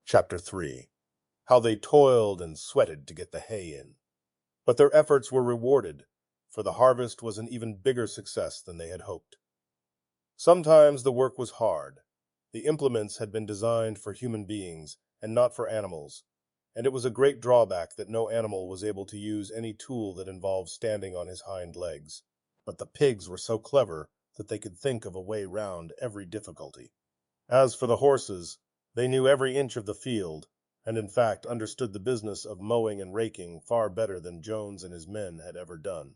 Chapter 3. How they toiled and sweated to get the hay in. But their efforts were rewarded, for the harvest was an even bigger success than they had hoped. Sometimes the work was hard. The implements had been designed for human beings and not for animals, and it was a great drawback that no animal was able to use any tool that involved standing on his hind legs. But the pigs were so clever that they could think of a way round every difficulty. As for the horses, they knew every inch of the field, and in fact understood the business of mowing and raking far better than Jones and his men had ever done.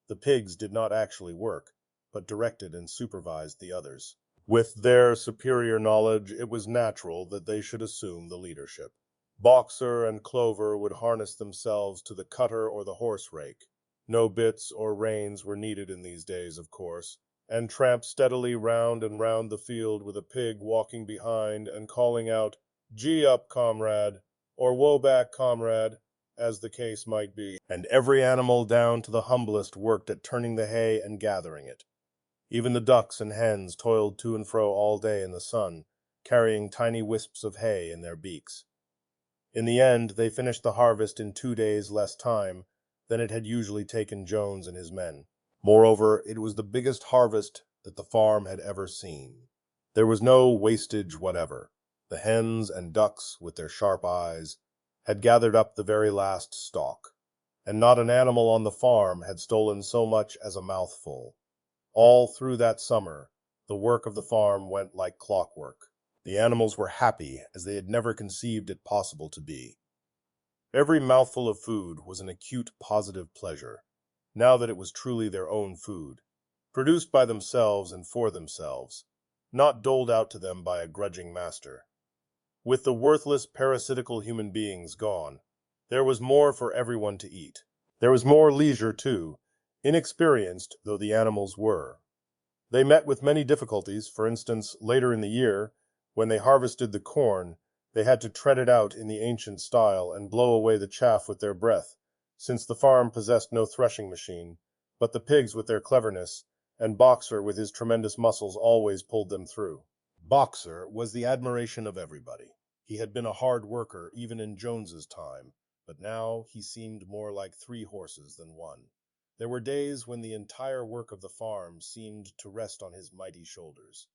The pigs did not actually work, but directed and supervised the others. With their superior knowledge, it was natural that they should assume the leadership. Boxer and Clover would harness themselves to the cutter or the horse rake. No bits or reins were needed in these days, of course, and tramp steadily round and round the field with a pig walking behind and calling out, "Gee up, comrade," or "Woe back, comrade," as the case might be, and every animal down to the humblest worked at turning the hay and gathering it. Even the ducks and hens toiled to and fro all day in the sun, carrying tiny wisps of hay in their beaks. In the end, they finished the harvest in 2 days less time than it had usually taken Jones and his men. Moreover, it was the biggest harvest that the farm had ever seen. There was no wastage whatever. The hens and ducks, with their sharp eyes, had gathered up the very last stalk, and not an animal on the farm had stolen so much as a mouthful. All through that summer, the work of the farm went like clockwork. The animals were happy as they had never conceived it possible to be. Every mouthful of food was an acute positive pleasure, now that it was truly their own food, produced by themselves and for themselves, not doled out to them by a grudging master. With the worthless parasitical human beings gone, there was more for everyone to eat. There was more leisure, too, inexperienced though the animals were. They met with many difficulties. For instance, later in the year, when they harvested the corn, they had to tread it out in the ancient style and blow away the chaff with their breath, since the farm possessed no threshing machine, but the pigs with their cleverness, and Boxer with his tremendous muscles always pulled them through. Boxer was the admiration of everybody. He had been a hard worker even in Jones's time, but now he seemed more like 3 horses than 1. There were days when the entire work of the farm seemed to rest on his mighty shoulders.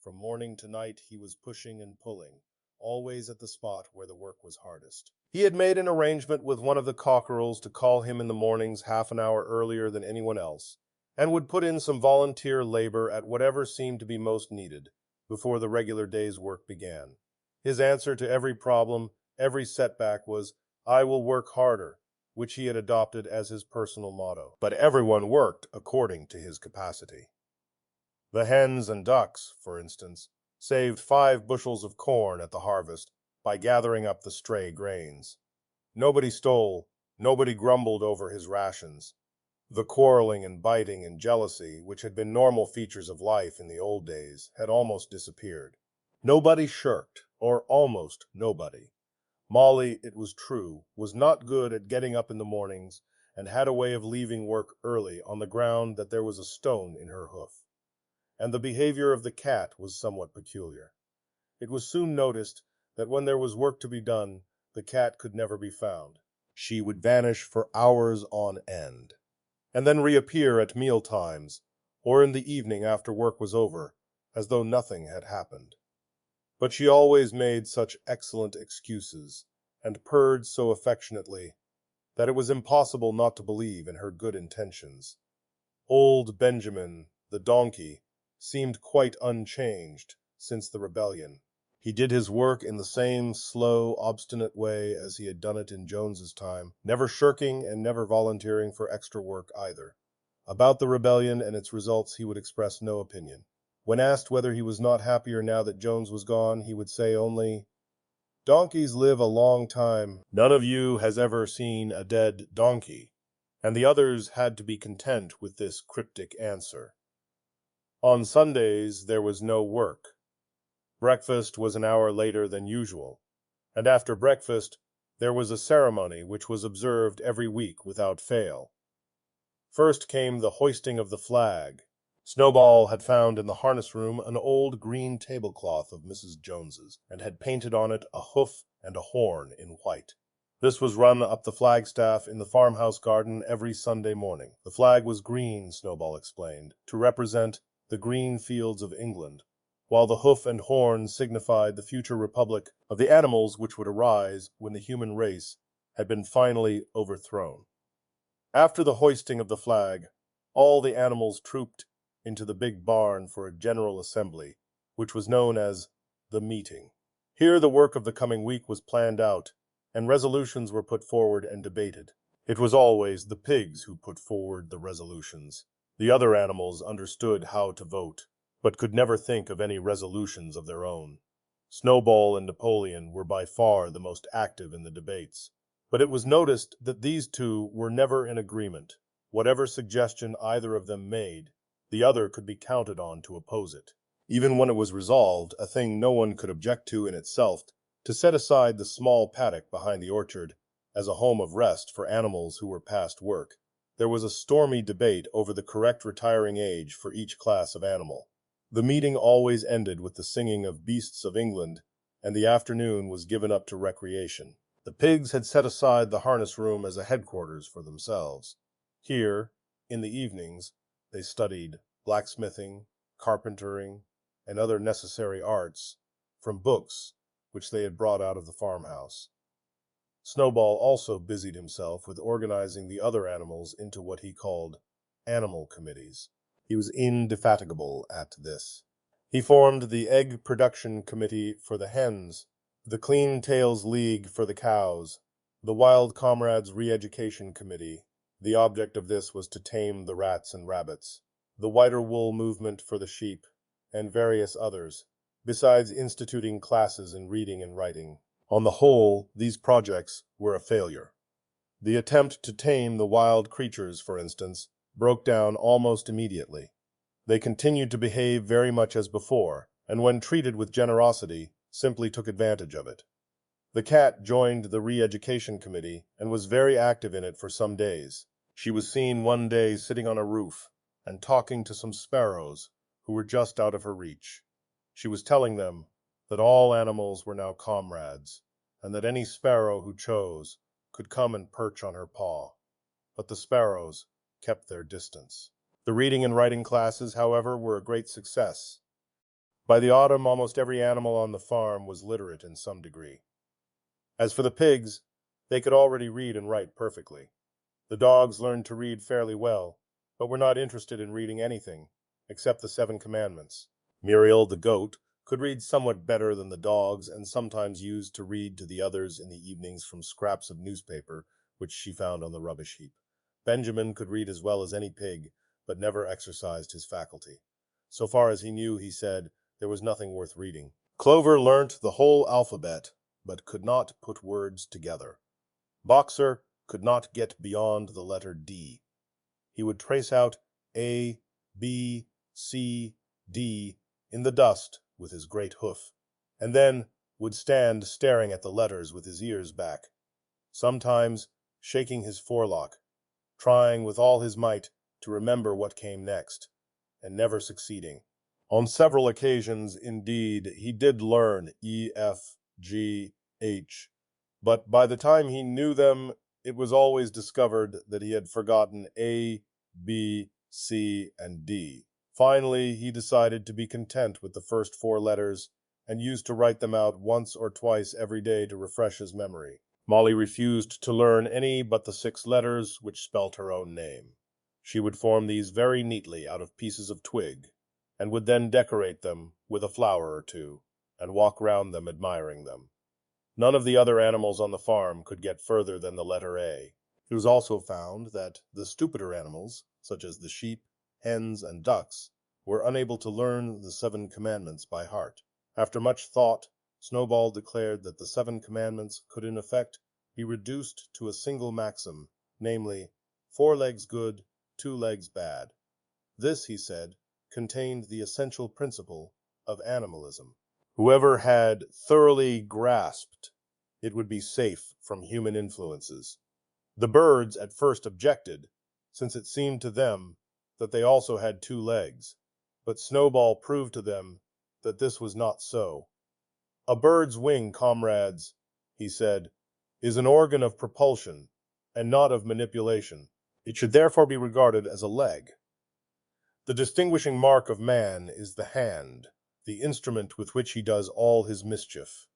From morning to night he was pushing and pulling, always at the spot where the work was hardest. He had made an arrangement with one of the cockerels to call him in the mornings half an hour earlier than anyone else, and would put in some volunteer labor at whatever seemed to be most needed, before the regular day's work began. His answer to every problem, every setback was, "I will work harder," which he had adopted as his personal motto. But everyone worked according to his capacity. The hens and ducks, for instance, saved 5 bushels of corn at the harvest by gathering up the stray grains. Nobody stole, nobody grumbled over his rations. The quarreling and biting and jealousy, which had been normal features of life in the old days, had almost disappeared. Nobody shirked, or almost nobody. Molly, it was true, was not good at getting up in the mornings, and had a way of leaving work early on the ground that there was a stone in her hoof. And the behavior of the cat was somewhat peculiar. It was soon noticed that when there was work to be done, the cat could never be found. She would vanish for hours on end, and then reappear at meal times, or in the evening after work was over, as though nothing had happened. But she always made such excellent excuses, and purred so affectionately, that it was impossible not to believe in her good intentions. Old Benjamin, the donkey, seemed quite unchanged since the rebellion. He did his work in the same slow, obstinate way as he had done it in Jones's time, never shirking and never volunteering for extra work either. About the rebellion and its results he would express no opinion. When asked whether he was not happier now that Jones was gone, he would say only, "Donkeys live a long time. None of you has ever seen a dead donkey." And the others had to be content with this cryptic answer. On Sundays there was no work. Breakfast was an hour later than usual, and after breakfast there was a ceremony which was observed every week without fail. First came the hoisting of the flag. Snowball had found in the harness room an old green tablecloth of Mrs. Jones's, and had painted on it a hoof and a horn in white. This was run up the flagstaff in the farmhouse garden every Sunday morning. The flag was green, Snowball explained, to represent the green fields of England, while the hoof and horn signified the future republic of the animals which would arise when the human race had been finally overthrown. After the hoisting of the flag, all the animals trooped into the big barn for a general assembly, which was known as the meeting. Here the work of the coming week was planned out, and resolutions were put forward and debated. It was always the pigs who put forward the resolutions. The other animals understood how to vote, but could never think of any resolutions of their own. Snowball and Napoleon were by far the most active in the debates, but it was noticed that these two were never in agreement. Whatever suggestion either of them made, the other could be counted on to oppose it. Even when it was resolved, a thing no one could object to in itself, to set aside the small paddock behind the orchard as a home of rest for animals who were past work, there was a stormy debate over the correct retiring age for each class of animal. The meeting always ended with the singing of Beasts of England, and the afternoon was given up to recreation. The pigs had set aside the harness room as a headquarters for themselves. Here, in the evenings, they studied blacksmithing, carpentering, and other necessary arts from books which they had brought out of the farmhouse. Snowball also busied himself with organizing the other animals into what he called animal committees. He was indefatigable at this. He formed the Egg Production Committee for the hens, the Clean Tails League for the cows, the Wild Comrades Re-Education Committee. The object of this was to tame the rats and rabbits, the whiter wool movement for the sheep, and various others, besides instituting classes in reading and writing. On the whole, these projects were a failure. The attempt to tame the wild creatures, for instance, broke down almost immediately. They continued to behave very much as before, and when treated with generosity, simply took advantage of it. The cat joined the Re-Education Committee and was very active in it for some days. She was seen one day sitting on a roof and talking to some sparrows who were just out of her reach. She was telling them that all animals were now comrades, and that any sparrow who chose could come and perch on her paw. But the sparrows kept their distance. The reading and writing classes, however, were a great success. By the autumn, almost every animal on the farm was literate in some degree. As for the pigs, they could already read and write perfectly. The dogs learned to read fairly well, but were not interested in reading anything except the 7 Commandments. Muriel, the goat, could read somewhat better than the dogs, and sometimes used to read to the others in the evenings from scraps of newspaper which she found on the rubbish heap. Benjamin could read as well as any pig, but never exercised his faculty. So far as he knew, he said, there was nothing worth reading. Clover learnt the whole alphabet, but could not put words together. Boxer could not get beyond the letter D. He would trace out A, B, C, D in the dust with his great hoof, and then would stand staring at the letters with his ears back, sometimes shaking his forelock, trying with all his might to remember what came next, and never succeeding. On several occasions, indeed, he did learn E, F, G, H, but by the time he knew them, it was always discovered that he had forgotten A, B, C, and D. Finally, he decided to be content with the first 4 letters and used to write them out once or twice every day to refresh his memory. Molly refused to learn any but the 6 letters which spelt her own name. She would form these very neatly out of pieces of twig, and would then decorate them with a flower or two, and walk round them admiring them. None of the other animals on the farm could get further than the letter A. It was also found that the stupider animals, such as the sheep, hens, and ducks, were unable to learn the 7 Commandments by heart. After much thought, Snowball declared that the 7 Commandments could in effect be reduced to a single maxim, namely, 4 legs good, 2 legs bad. This, he said, contained the essential principle of animalism. Whoever had thoroughly grasped it would be safe from human influences. The birds at first objected, since it seemed to them that they also had 2 legs, but Snowball proved to them that this was not so. A bird's wing, comrades, he said, is an organ of propulsion and not of manipulation. It should therefore be regarded as a leg. The distinguishing mark of man is the hand, the instrument with which he does all his mischief.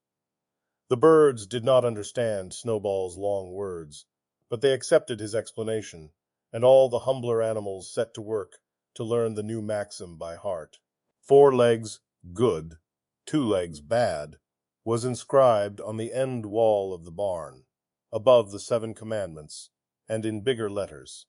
The birds did not understand Snowball's long words, but they accepted his explanation, and all the humbler animals set to work to learn the new maxim by heart. 4 legs good, 2 legs bad, was inscribed on the end wall of the barn, above the 7 commandments, and in bigger letters.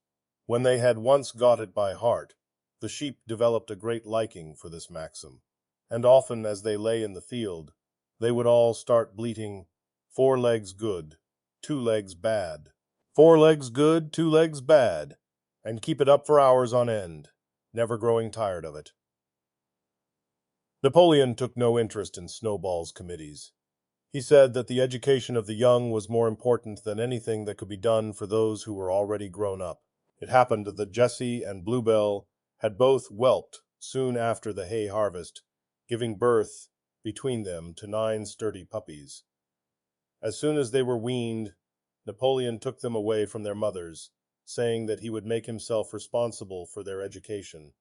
When they had once got it by heart, the sheep developed a great liking for this maxim, and often as they lay in the field, they would all start bleating, 4 legs good, 2 legs bad, 4 legs good, 2 legs bad, and keep it up for hours on end, never growing tired of it. Napoleon took no interest in Snowball's committees. He said that the education of the young was more important than anything that could be done for those who were already grown up. It happened that Jessie and Bluebell had both whelped soon after the hay harvest, giving birth between them to 9 sturdy puppies. As soon as they were weaned, Napoleon took them away from their mothers, saying that he would make himself responsible for their education.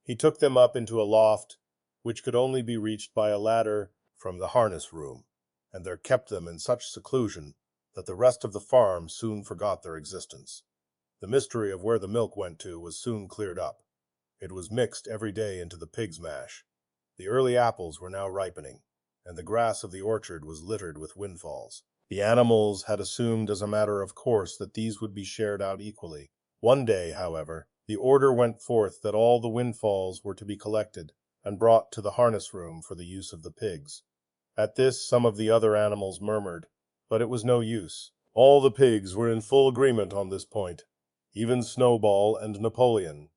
He took them up into a loft, which could only be reached by a ladder from the harness room, and there kept them in such seclusion that the rest of the farm soon forgot their existence. The mystery of where the milk went to was soon cleared up. It was mixed every day into the pig's mash. The early apples were now ripening, and the grass of the orchard was littered with windfalls. The animals had assumed as a matter of course that these would be shared out equally. One day, however, the order went forth that all the windfalls were to be collected and brought to the harness room for the use of the pigs. At this some of the other animals murmured, but it was no use. All the pigs were in full agreement on this point, even Snowball and Napoleon.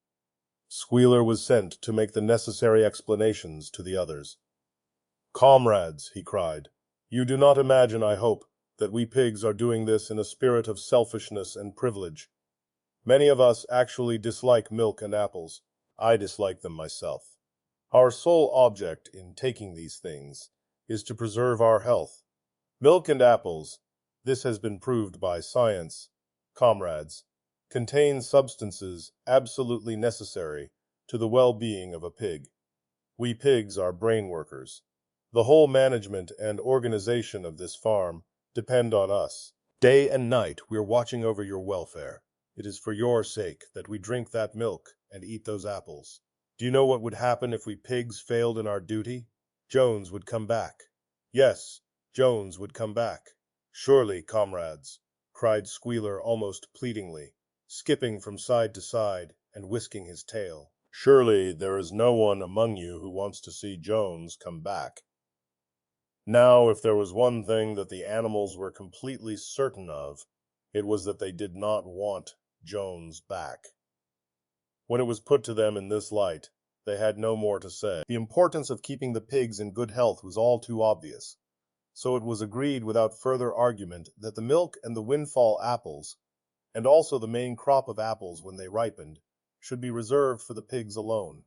Squealer was sent to make the necessary explanations to the others. "Comrades," he cried, "you do not imagine, I hope, that we pigs are doing this in a spirit of selfishness and privilege. Many of us actually dislike milk and apples. I dislike them myself. Our sole object in taking these things is to preserve our health. Milk and apples, this has been proved by science, comrades, contain substances absolutely necessary to the well-being of a pig. We pigs are brain workers. The whole management and organization of this farm depend on us. Day and night we're watching over your welfare. It is for your sake that we drink that milk and eat those apples. Do you know what would happen if we pigs failed in our duty? Jones would come back. Yes, Jones would come back. Surely, comrades," cried Squealer almost pleadingly, skipping from side to side and whisking his tail. "Surely there is no one among you who wants to see Jones come back." Now, if there was one thing that the animals were completely certain of, it was that they did not want Jones back. When it was put to them in this light, they had no more to say. The importance of keeping the pigs in good health was all too obvious, so it was agreed without further argument that the milk and the windfall apples, and also the main crop of apples when they ripened, should be reserved for the pigs alone.